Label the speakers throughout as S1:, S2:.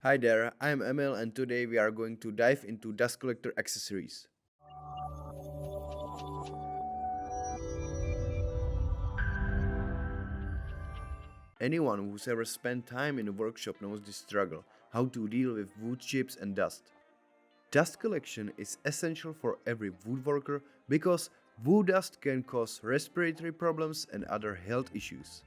S1: Hi there, I am Emil and today we are going to dive into dust collector accessories. Anyone who's ever spent time in a workshop knows this struggle, how to deal with wood chips and dust. Dust collection is essential for every woodworker because wood dust can cause respiratory problems and other health issues.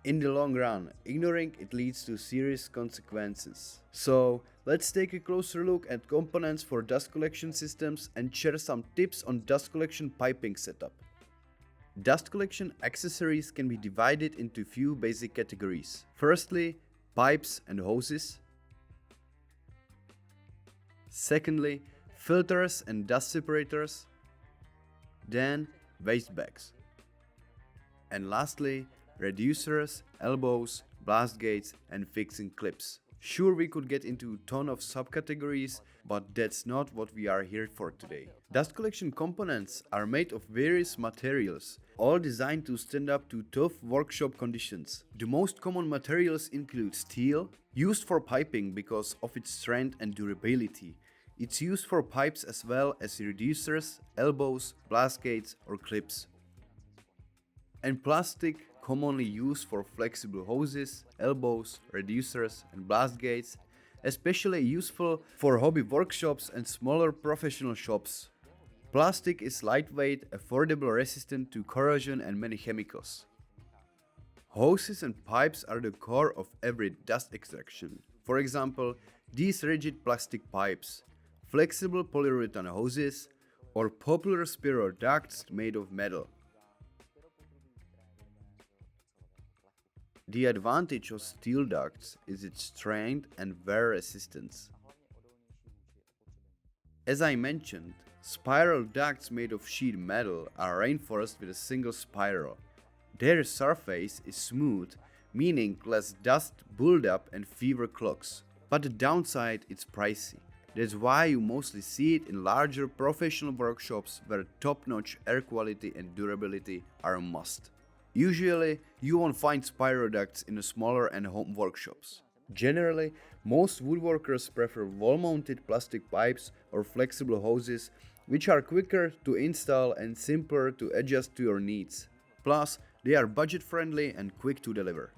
S1: In the long run, ignoring it leads to serious consequences. So, let's take a closer look at components for dust collection systems and share some tips on dust collection piping setup. Dust collection accessories can be divided into few basic categories. Firstly, pipes and hoses. Secondly, filters and dust separators. Then, waste bags. And lastly, reducers, elbows, blast gates, and fixing clips. Sure, we could get into a ton of subcategories, but that's not what we are here for today. Dust collection components are made of various materials, all designed to stand up to tough workshop conditions. The most common materials include steel, used for piping because of its strength and durability. It's used for pipes as well as reducers, elbows, blast gates, or clips. And plastic, commonly used for flexible hoses, elbows, reducers, and blast gates, especially useful for hobby workshops and smaller professional shops. Plastic is lightweight, affordable, resistant to corrosion and many chemicals. Hoses and pipes are the core of every dust extraction. For example, these rigid plastic pipes, flexible polyurethane hoses, or popular spiral ducts made of metal. The advantage of steel ducts is its strength and wear resistance. As I mentioned, spiral ducts made of sheet metal are reinforced with a single spiral. Their surface is smooth, meaning less dust buildup and fewer clogs. But the downside is pricey. That's why you mostly see it in larger professional workshops where top-notch air quality and durability are a must. Usually, you won't find spiral ducts in the smaller and home workshops. Generally, most woodworkers prefer wall-mounted plastic pipes or flexible hoses, which are quicker to install and simpler to adjust to your needs. Plus, they are budget-friendly and quick to deliver.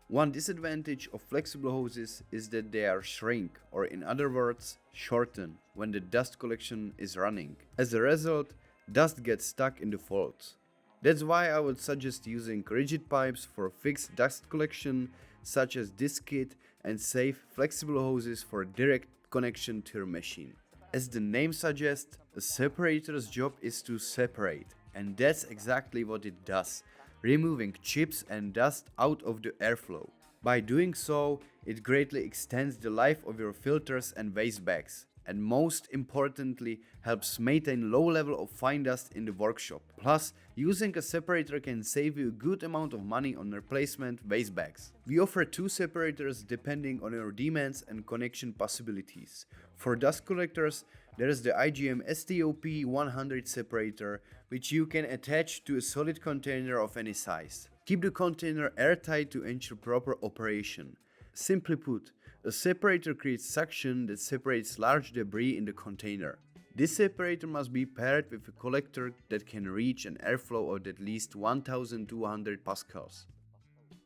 S1: One disadvantage of flexible hoses is that they are shrink, or in other words, shorten, when the dust collection is running. As a result, dust gets stuck in the folds. That's why I would suggest using rigid pipes for fixed dust collection, such as this kit, and safe flexible hoses for direct connection to your machine. As the name suggests, a separator's job is to separate, and that's exactly what it does, removing chips and dust out of the airflow. By doing so, it greatly extends the life of your filters and waste bags, and most importantly, helps maintain low level of fine dust in the workshop. Plus, using a separator can save you a good amount of money on replacement waste bags. We offer two separators depending on your demands and connection possibilities. For dust collectors, there is the IGM STOP 100 separator, which you can attach to a solid container of any size. Keep the container airtight to ensure proper operation. Simply put, a separator creates suction that separates large debris in the container. This separator must be paired with a collector that can reach an airflow of at least 1200 pascals.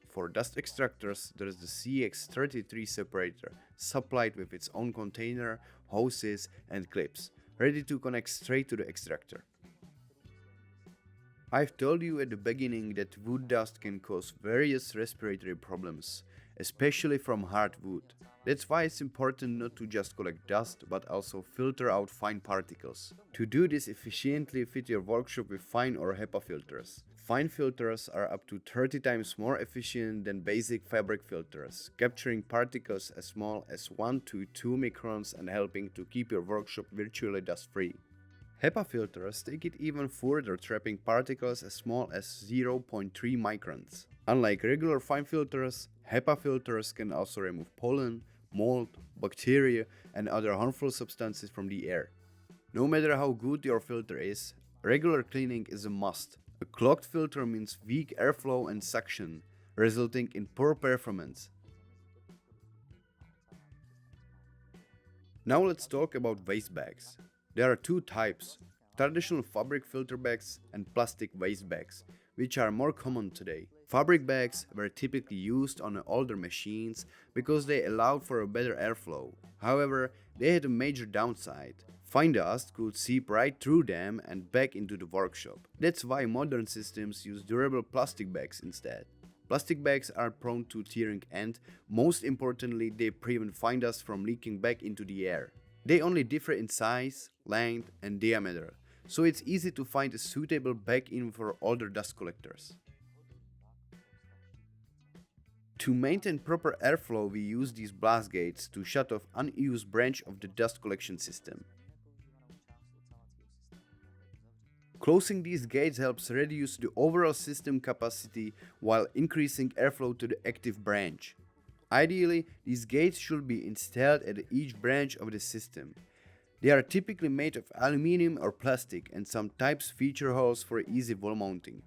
S1: For dust extractors, there is the CX33 separator, supplied with its own container, hoses, and clips, ready to connect straight to the extractor. I've told you at the beginning that wood dust can cause various respiratory problems, especially from hard wood. That's why it's important not to just collect dust, but also filter out fine particles. To do this efficiently, fit your workshop with fine or HEPA filters. Fine filters are up to 30 times more efficient than basic fabric filters, capturing particles as small as 1 to 2 microns and helping to keep your workshop virtually dust-free. HEPA filters take it even further, trapping particles as small as 0.3 microns. Unlike regular fine filters, HEPA filters can also remove pollen, mold, bacteria, and other harmful substances from the air. No matter how good your filter is, regular cleaning is a must. A clogged filter means weak airflow and suction, resulting in poor performance. Now let's talk about waste bags. There are two types: traditional fabric filter bags and plastic waste bags, which are more common today. Fabric bags were typically used on older machines because they allowed for a better airflow. However, they had a major downside. Fine dust could seep right through them and back into the workshop. That's why modern systems use durable plastic bags instead. Plastic bags are prone to tearing and, most importantly, they prevent fine dust from leaking back into the air. They only differ in size, length, and diameter, so it's easy to find a suitable bag even for older dust collectors. To maintain proper airflow, we use these blast gates to shut off unused branch of the dust collection system. Closing these gates helps reduce the overall system capacity while increasing airflow to the active branch. Ideally, these gates should be installed at each branch of the system. They are typically made of aluminum or plastic, and some types feature holes for easy wall mounting.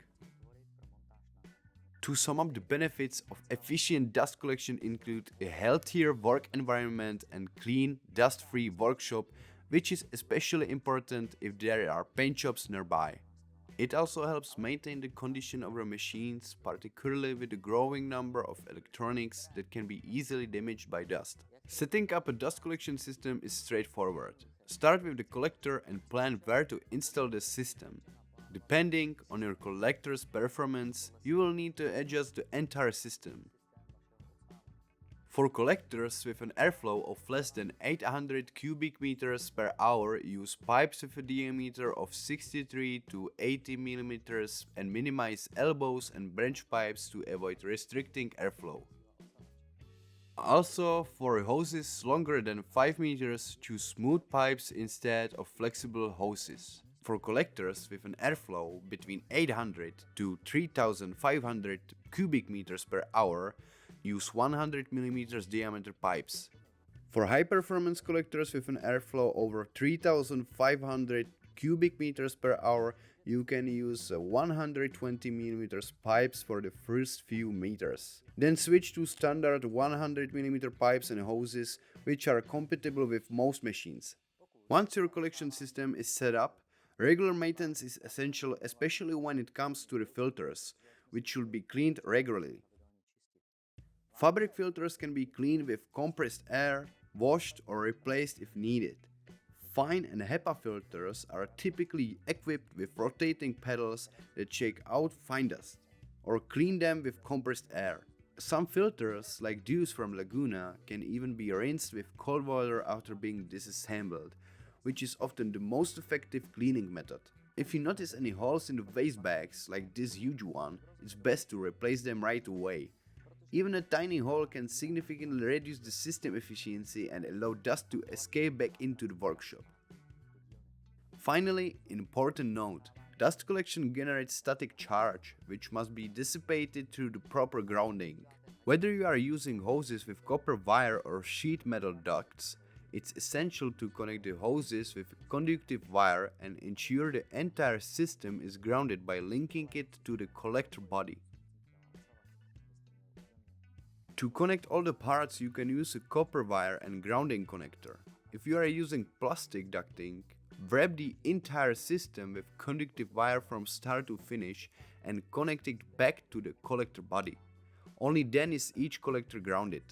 S1: To sum up, the benefits of efficient dust collection include a healthier work environment and clean, dust-free workshop, which is especially important if there are paint shops nearby. It also helps maintain the condition of our machines, particularly with the growing number of electronics that can be easily damaged by dust. Setting up a dust collection system is straightforward. Start with the collector and plan where to install the system. Depending on your collector's performance, you will need to adjust the entire system. For collectors with an airflow of less than 800 cubic meters per hour, use pipes with a diameter of 63 to 80 millimeters and minimize elbows and branch pipes to avoid restricting airflow. Also, for hoses longer than 5 meters, choose smooth pipes instead of flexible hoses. For collectors with an airflow between 800 to 3500 cubic meters per hour, use 100 mm diameter pipes. For high-performance collectors with an airflow over 3500 cubic meters per hour, you can use 120 mm pipes for the first few meters. Then switch to standard 100 mm pipes and hoses, which are compatible with most machines. Once your collection system is set up, regular maintenance is essential, especially when it comes to the filters, which should be cleaned regularly. Fabric filters can be cleaned with compressed air, washed or replaced if needed. Fine and HEPA filters are typically equipped with rotating pedals that shake out fine dust, or clean them with compressed air. Some filters, like those from Laguna, can even be rinsed with cold water after being disassembled, which is often the most effective cleaning method. If you notice any holes in the waste bags, like this huge one, it's best to replace them right away. Even a tiny hole can significantly reduce the system efficiency and allow dust to escape back into the workshop. Finally, an important note: dust collection generates static charge, which must be dissipated through the proper grounding. Whether you are using hoses with copper wire or sheet metal ducts, it's essential to connect the hoses with a conductive wire and ensure the entire system is grounded by linking it to the collector body. To connect all the parts, you can use a copper wire and grounding connector. If you are using plastic ducting, wrap the entire system with conductive wire from start to finish and connect it back to the collector body. Only then is each collector grounded.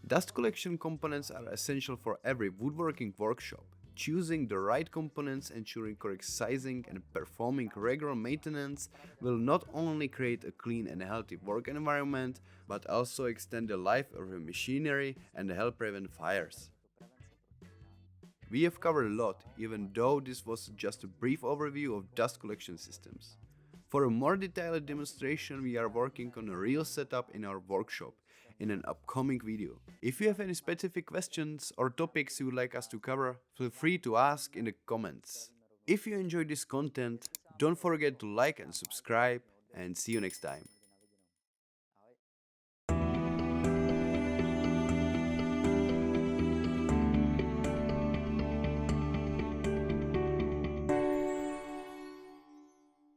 S1: Dust collection components are essential for every woodworking workshop. Choosing the right components, ensuring correct sizing, and performing regular maintenance will not only create a clean and healthy work environment, but also extend the life of your machinery and help prevent fires. We have covered a lot, even though this was just a brief overview of dust collection systems. For a more detailed demonstration, we are working on a real setup in our workshop in an upcoming video. If you have any specific questions or topics you would like us to cover, feel free to ask in the comments. If you enjoyed this content, don't forget to like and subscribe, and see you next time.